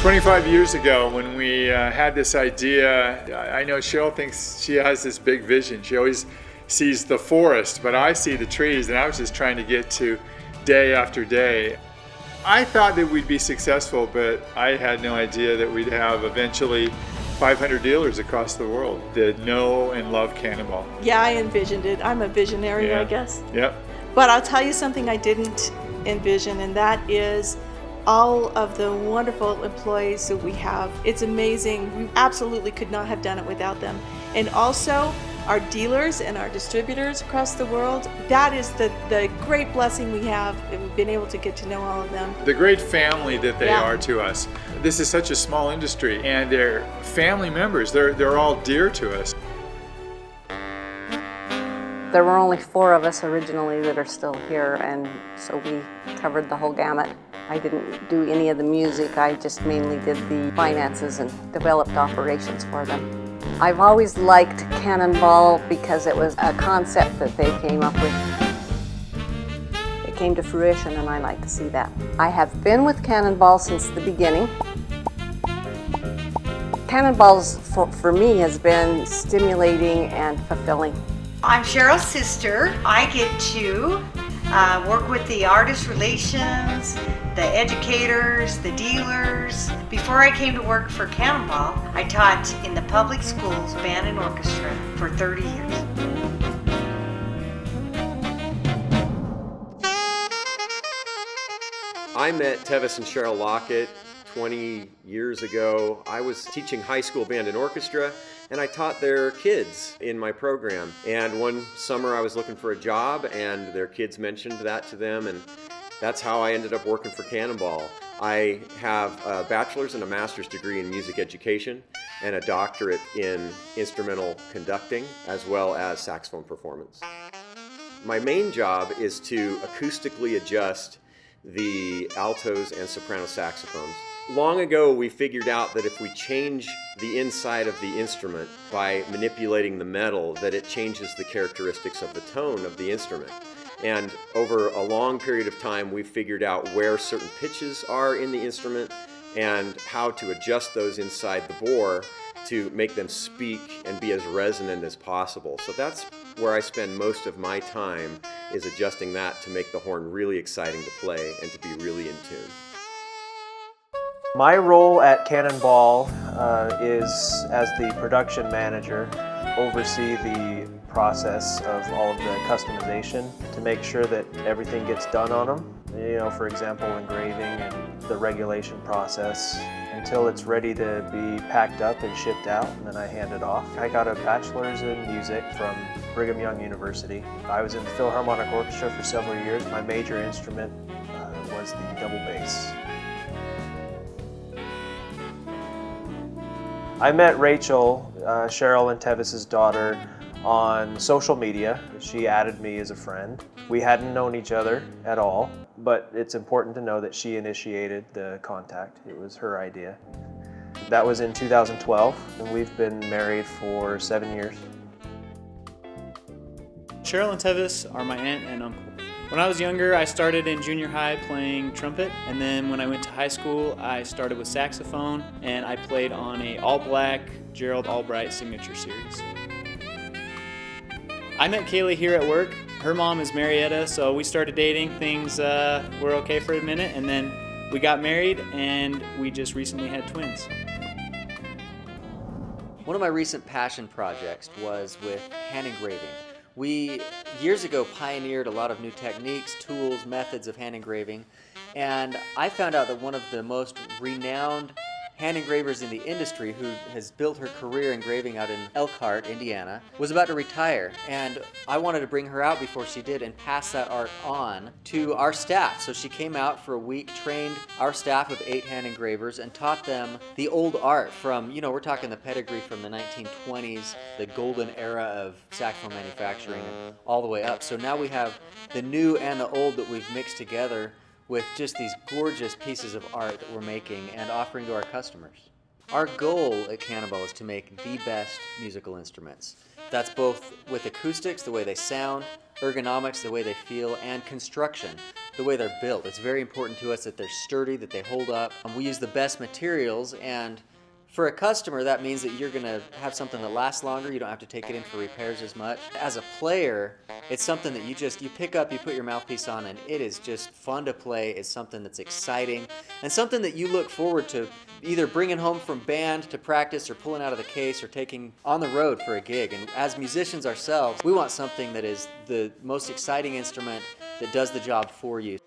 25 years ago when we had this idea, I know Cheryl thinks she has this big vision. She always sees the forest, but I see the trees, and I was just trying to get to day after day. I thought that we'd be successful, but I had no idea that we'd have eventually 500 dealers across the world that know and love Cannonball. Yeah, I envisioned it. I'm a visionary, I guess. Yep. But I'll tell you something I didn't envision, and that is all of the wonderful employees that we have. It's amazing. We absolutely could not have done it without them. And also our dealers and our distributors across the world. That is the great blessing we have, that we've been able to get to know all of them. The great family that they are to us. This is such a small industry, and they're family members. They're all dear to us. There were only 4 of us originally that are still here, and so we covered the whole gamut. I didn't do any of the music, I just mainly did the finances and developed operations for them. I've always liked Cannonball because it was a concept that they came up with. It came to fruition, and I like to see that. I have been with Cannonball since the beginning. Cannonballs for me has been stimulating and fulfilling. I'm Cheryl's sister. I get to work with the artist relations, the educators, the dealers. Before I came to work for Cannonball, I taught in the public schools band and orchestra for 30 years. I met Tevis and Cheryl Lockett 20 years ago. I was teaching high school band and orchestra, and I taught their kids in my program. And one summer I was looking for a job, and their kids mentioned that to them, and that's how I ended up working for Cannonball. I have a bachelor's and a master's degree in music education and a doctorate in instrumental conducting, as well as saxophone performance. My main job is to acoustically adjust the altos and soprano saxophones. Long ago, we figured out that if we change the inside of the instrument by manipulating the metal, that it changes the characteristics of the tone of the instrument. And over a long period of time, we've figured out where certain pitches are in the instrument and how to adjust those inside the bore to make them speak and be as resonant as possible. So that's where I spend most of my time, is adjusting that to make the horn really exciting to play and to be really in tune. My role at Cannonball is as the production manager, oversee the process of all of the customization to make sure that everything gets done on them. You know, for example, engraving and the regulation process until it's ready to be packed up and shipped out, and then I hand it off. I got a bachelor's in music from Brigham Young University. I was in the Philharmonic Orchestra for several years. My major instrument was the double bass. I met Rachel, Cheryl and Tevis's daughter, on social media. She added me as a friend. We hadn't known each other at all, but it's important to know that she initiated the contact. It was her idea. That was in 2012, and we've been married for 7 years. Cheryl and Tevis are my aunt and uncle. When I was younger, I started in junior high playing trumpet, and then when I went to high school, I started with saxophone, and I played on a all-black Gerald Albright signature series. I met Kaylee here at work. Her mom is Marietta, so we started dating. Things were okay for a minute, and then we got married, and we just recently had twins. One of my recent passion projects was with hand engraving. We, years ago, pioneered a lot of new techniques, tools, methods of hand engraving, and I found out that one of the most renowned hand engravers in the industry, who has built her career engraving out in Elkhart, Indiana, was about to retire, and I wanted to bring her out before she did and pass that art on to our staff. So she came out for a week, trained our staff of 8 hand engravers, and taught them the old art from, you know, we're talking the pedigree from the 1920s, the golden era of saxophone manufacturing, all the way up. So now we have the new and the old that we've mixed together with just these gorgeous pieces of art that we're making and offering to our customers. Our goal at Cannonball is to make the best musical instruments. That's both with acoustics, the way they sound, ergonomics, the way they feel, and construction, the way they're built. It's very important to us that they're sturdy, that they hold up. We use the best materials, and for a customer, that means that you're going to have something that lasts longer. You don't have to take it in for repairs as much. As a player, it's something that you pick up, you put your mouthpiece on, and it is just fun to play. It's something that's exciting and something that you look forward to either bringing home from band to practice or pulling out of the case or taking on the road for a gig. And as musicians ourselves, we want something that is the most exciting instrument that does the job for you.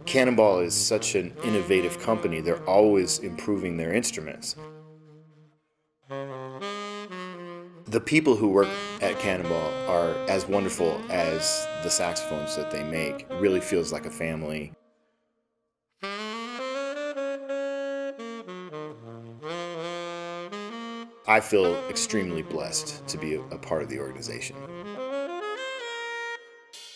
Cannonball is such an innovative company. They're always improving their instruments. The people who work at Cannonball are as wonderful as the saxophones that they make. It really feels like a family. I feel extremely blessed to be a part of the organization.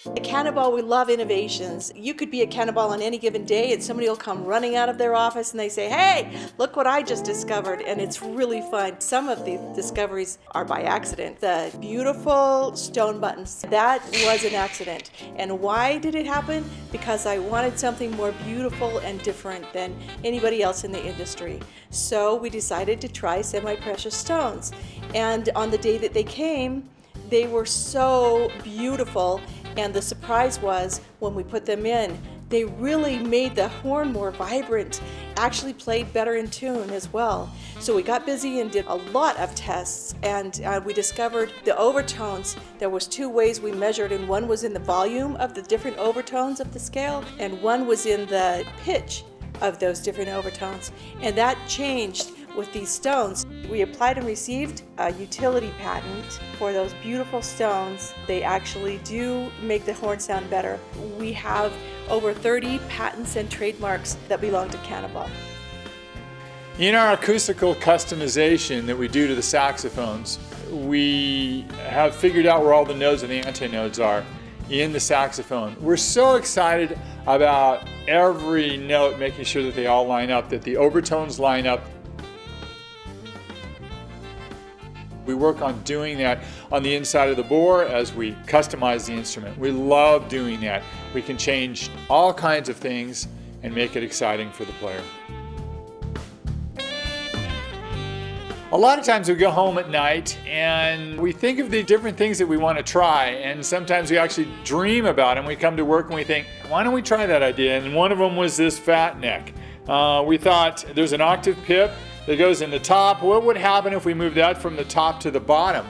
At Cannonball, we love innovations. You could be at Cannonball on any given day and somebody will come running out of their office and they say, hey, look what I just discovered, and it's really fun. Some of the discoveries are by accident. The beautiful stone buttons, that was an accident. And why did it happen? Because I wanted something more beautiful and different than anybody else in the industry. So we decided to try semi-precious stones. And on the day that they came, they were so beautiful. And the surprise was when we put them in, they really made the horn more vibrant, actually played better in tune as well. So we got busy and did a lot of tests, and we discovered the overtones. There was two ways we measured, and one was in the volume of the different overtones of the scale, and one was in the pitch of those different overtones. And that changed with these stones. We applied and received a utility patent for those beautiful stones. They actually do make the horn sound better. We have over 30 patents and trademarks that belong to Cannonball. In our acoustical customization that we do to the saxophones, we have figured out where all the nodes and the antinodes are in the saxophone. We're so excited about every note, making sure that they all line up, that the overtones line up. We work on doing that on the inside of the bore as we customize the instrument. We love doing that. We can change all kinds of things and make it exciting for the player. A lot of times we go home at night and we think of the different things that we want to try, and sometimes we actually dream about them. We come to work and we think, why don't we try that idea? And one of them was this fat neck. We thought there's an octave pip that goes in the top. What would happen if we moved that from the top to the bottom?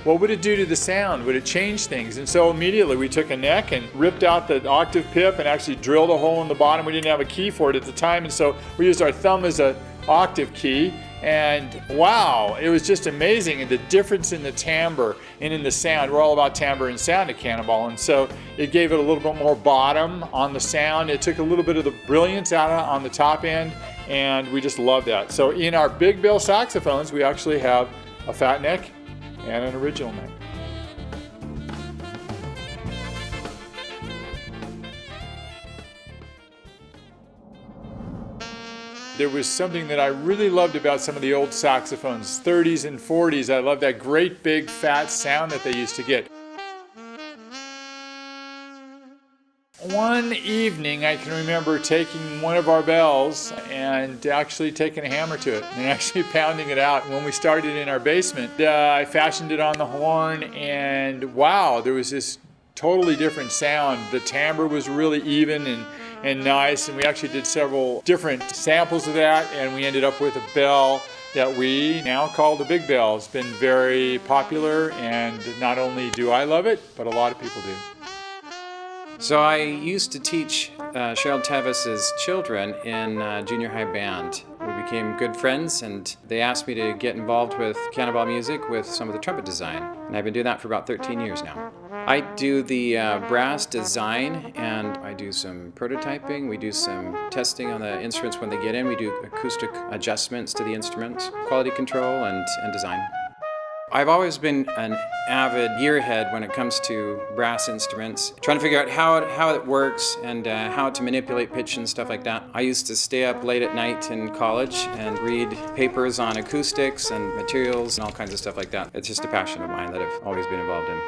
What would it do to the sound? Would it change things? And so immediately we took a neck and ripped out the octave pip and actually drilled a hole in the bottom. We didn't have a key for it at the time, and so we used our thumb as an octave key. And wow, it was just amazing, and the difference in the timbre and in the sound. We're all about timbre and sound at Cannonball, and so it gave it a little bit more bottom on the sound. It took a little bit of the brilliance out of it on the top end, and we just love that. So in our big bill saxophones, we actually have a fat neck and an original neck. There was something that I really loved about some of the old saxophones, 30s and 40s. I love that great big fat sound that they used to get. One evening I can remember taking one of our bells and actually taking a hammer to it and actually pounding it out. When we started in our basement, I fashioned it on the horn, and wow, there was this totally different sound. The timbre was really even and nice, and we actually did several different samples of that, and we ended up with a bell that we now call the Big Bell. It's been very popular, and not only do I love it, but a lot of people do. So I used to teach Gerald Tevis's children in junior high band. We became good friends, and they asked me to get involved with Cannonball Music with some of the trumpet design. And I've been doing that for about 13 years now. I do the brass design, and I do some prototyping. We do some testing on the instruments when they get in. We do acoustic adjustments to the instruments, quality control, and design. I've always been an avid gearhead when it comes to brass instruments, trying to figure out how it works and how to manipulate pitch and stuff like that. I used to stay up late at night in college and read papers on acoustics and materials and all kinds of stuff like that. It's just a passion of mine that I've always been involved in.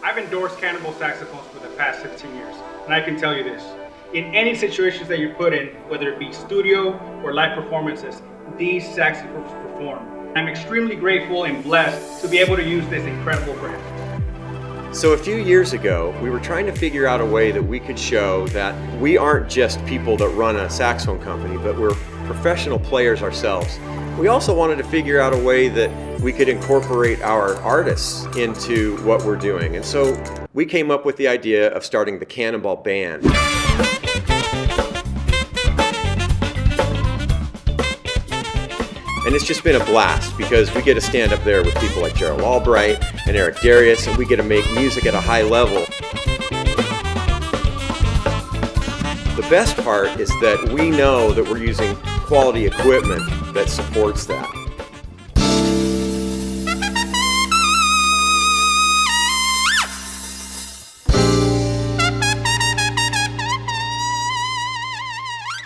I've endorsed Cannonball saxophones for the past 15 years, and I can tell you this. In any situations that you're put in, whether it be studio or live performances, these saxophones perform. I'm extremely grateful and blessed to be able to use this incredible brand. So a few years ago, we were trying to figure out a way that we could show that we aren't just people that run a saxophone company, but we're professional players ourselves. We also wanted to figure out a way that we could incorporate our artists into what we're doing. And so we came up with the idea of starting the Cannonball Band. And it's just been a blast because we get to stand up there with people like Gerald Albright and Eric Darius, and we get to make music at a high level. The best part is that we know that we're using quality equipment that supports that.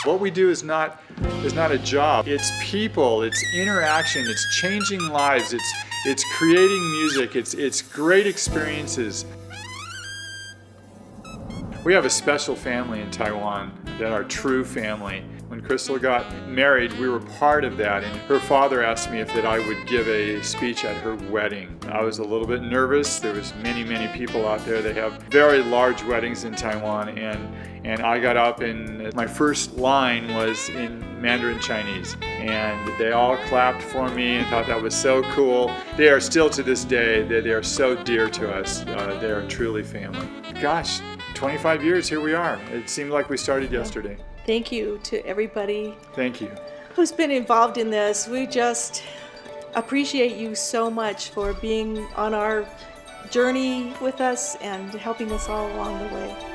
What we do is not a job. It's people, it's interaction, it's changing lives, it's creating music, it's great experiences. We have a special family in Taiwan that are true family. When Crystal got married, we were part of that, and her father asked me if that I would give a speech at her wedding. I was a little bit nervous. There was many people out there that have very large weddings in Taiwan, and I got up and my first line was in Mandarin Chinese, and they all clapped for me and thought that was so cool. They are still to this day, they are so dear to us. They are truly family. Gosh, 25 years, here we are. It seemed like we started yesterday. Thank you to everybody Thank you. who's been involved in this. We just appreciate you so much for being on our journey with us and helping us all along the way.